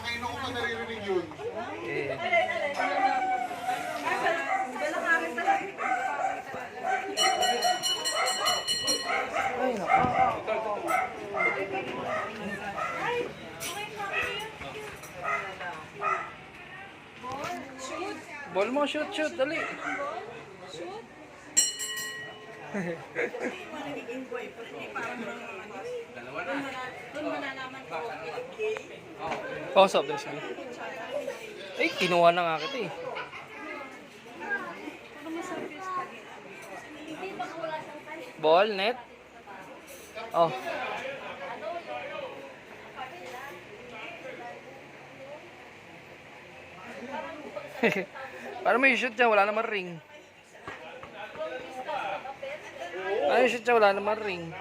Kayo na ko pa naririnig yun. Eh. Ay, naku. Ball mo, shoot, shoot, dali. Pause up, sige. Ay, kinuha na nga kita eh. Ball, net. Oh. Paano may shoot dyan? Wala naman ring. Ano yung shoot dyan? Wala naman ring.